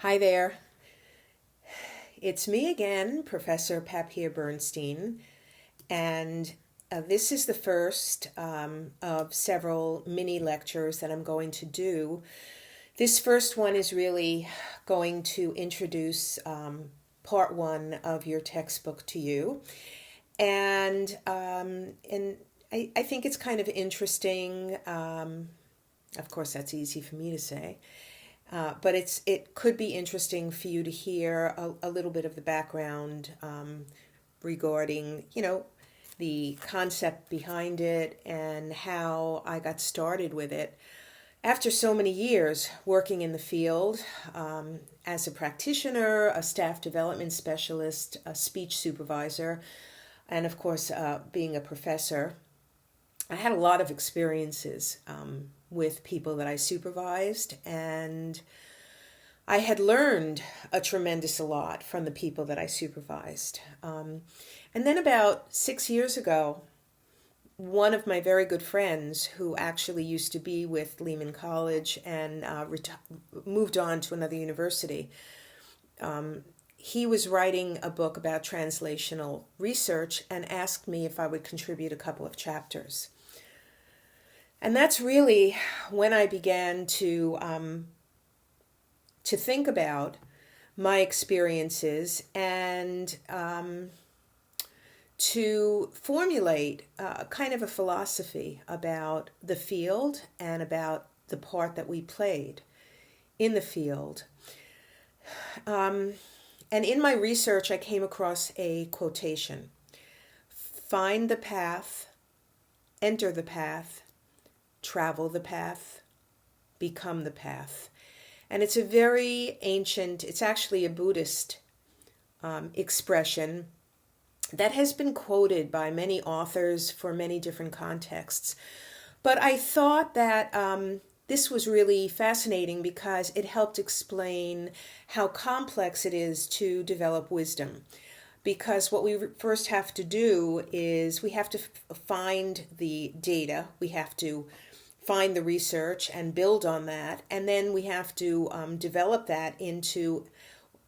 Hi there. It's me again, Professor Papia Bernstein, and this is the first of several mini lectures that I'm going to do. This first one is really going to introduce part one of your textbook to you, and I think it's kind of interesting. Of course, that's easy for me to say. But it could be interesting for you to hear a little bit of the background regarding, the concept behind it and how I got started with it. After so many years working in the field as a practitioner, a staff development specialist, a speech supervisor, and of course being a professor, I had a lot of experiences with people that I supervised, and I had learned a tremendous lot from the people that I supervised. And then about 6 years ago, one of my very good friends, who actually used to be with Lehman College and moved on to another university, he was writing a book about translational research and asked me if I would contribute a couple of chapters. And that's really when I began to think about my experiences and to formulate kind of a philosophy about the field and about the part that we played in the field. And in my research, I came across a quotation: "Find the path, enter the path, travel the path, become the path." And it's a very ancient, it's actually a Buddhist expression that has been quoted by many authors for many different contexts. But I thought that this was really fascinating because it helped explain how complex it is to develop wisdom. Because what we first have to do is we have to find the data, we have to find the research and build on that, and then we have to develop that into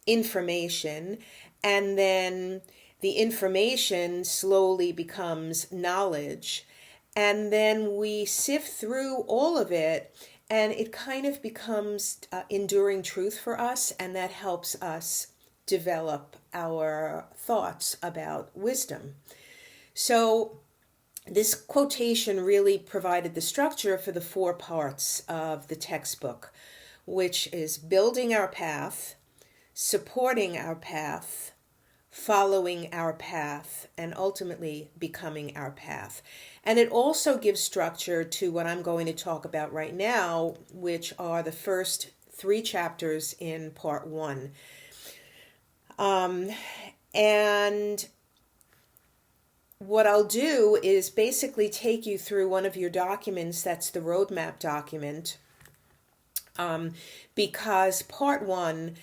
information, and then the information slowly becomes knowledge, and then we sift through all of it, and it kind of becomes enduring truth for us, and that helps us develop our thoughts about wisdom. So this quotation really provided the structure for the 4 parts of the textbook, which is building our path, supporting our path, following our path, and ultimately becoming our path. And it also gives structure to what I'm going to talk about right now, which are the first 3 chapters in part 1. And what I'll do is basically take you through one of your documents, that's the roadmap document, because part 1,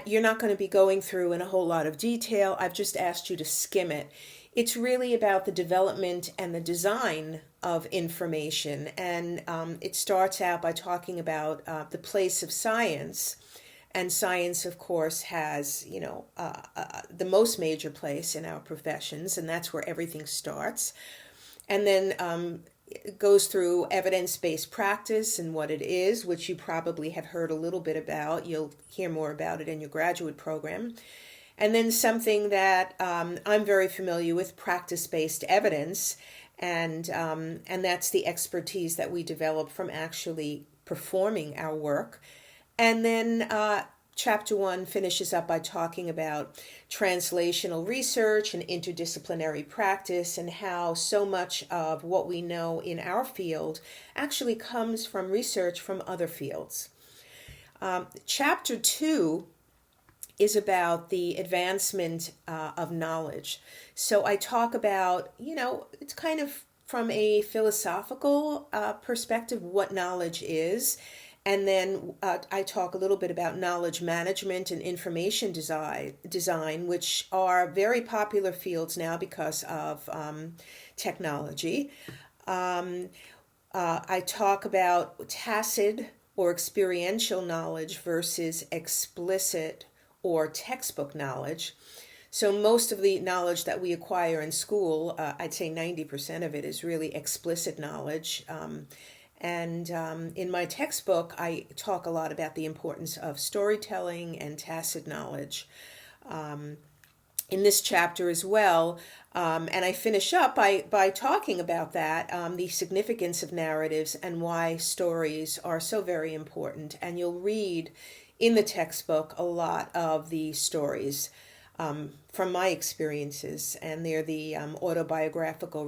you're not going to be going through in a whole lot of detail. I've just asked you to skim it. It's really about the development and the design of information, and it starts out by talking about the place of science. And science, of course, has, the most major place in our professions, and that's where everything starts. And then it goes through evidence-based practice and what it is, which you probably have heard a little bit about. You'll hear more about it in your graduate program. And then something that I'm very familiar with, practice-based evidence, and that's the expertise that we develop from actually performing our work. And then chapter 1 finishes up by talking about translational research and interdisciplinary practice, and how so much of what we know in our field actually comes from research from other fields. Chapter 2 is about the advancement of knowledge. So I talk about, it's kind of from a philosophical perspective, what knowledge is. And then I talk a little bit about knowledge management and information design, which are very popular fields now because of technology. I talk about tacit or experiential knowledge versus explicit or textbook knowledge. So most of the knowledge that we acquire in school, I'd say 90% of it is really explicit knowledge. In my textbook, I talk a lot about the importance of storytelling and tacit knowledge. In this chapter as well, and I finish up by talking about that, the significance of narratives and why stories are so very important. And you'll read in the textbook a lot of the stories from my experiences, and they're the autobiographical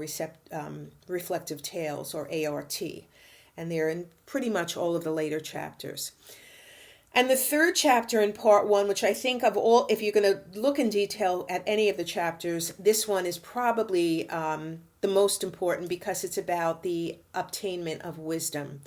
reflective tales, or ART, and they're in pretty much all of the later chapters. And the third chapter in part one, which I think of all, if you're going to look in detail at any of the chapters, this one is probably the most important, because it's about the obtainment of wisdom.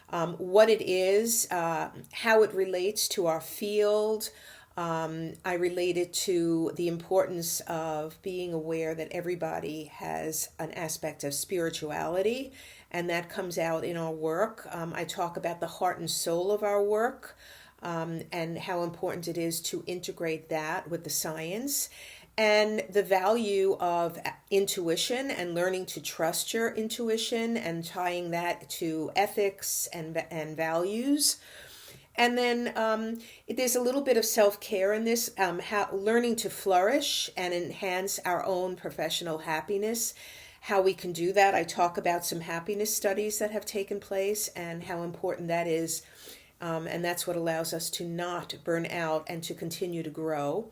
What it is, how it relates to our field. I relate it to the importance of being aware that everybody has an aspect of spirituality, and that comes out in our work. I talk about the heart and soul of our work, and how important it is to integrate that with the science, and the value of intuition and learning to trust your intuition and tying that to ethics and values. And then there's a little bit of self-care in this, how learning to flourish and enhance our own professional happiness, how we can do that. I talk about some happiness studies that have taken place and how important that is. And that's what allows us to not burn out and to continue to grow.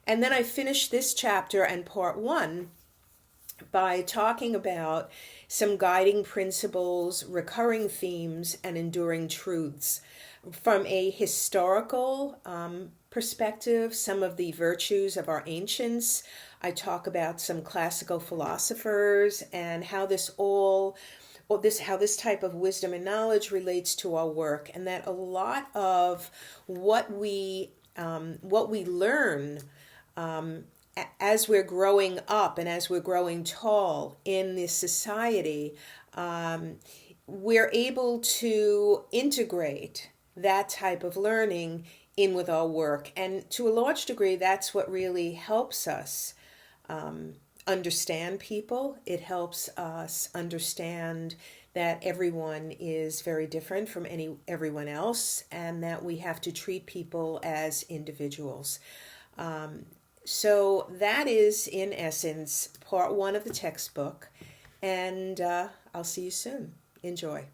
And then I finish this chapter and part one by talking about some guiding principles, recurring themes, and enduring truths. From a historical perspective, some of the virtues of our ancients. I talk about some classical philosophers and how how this type of wisdom and knowledge relates to our work, and that a lot of what we learn as we're growing up and as we're growing tall in this society, we're able to integrate that type of learning in with our work. And to a large degree, that's what really helps us understand people. It helps us understand that everyone is very different from everyone else, and that we have to treat people as individuals. So that is, in essence, part one of the textbook, and I'll see you soon. Enjoy.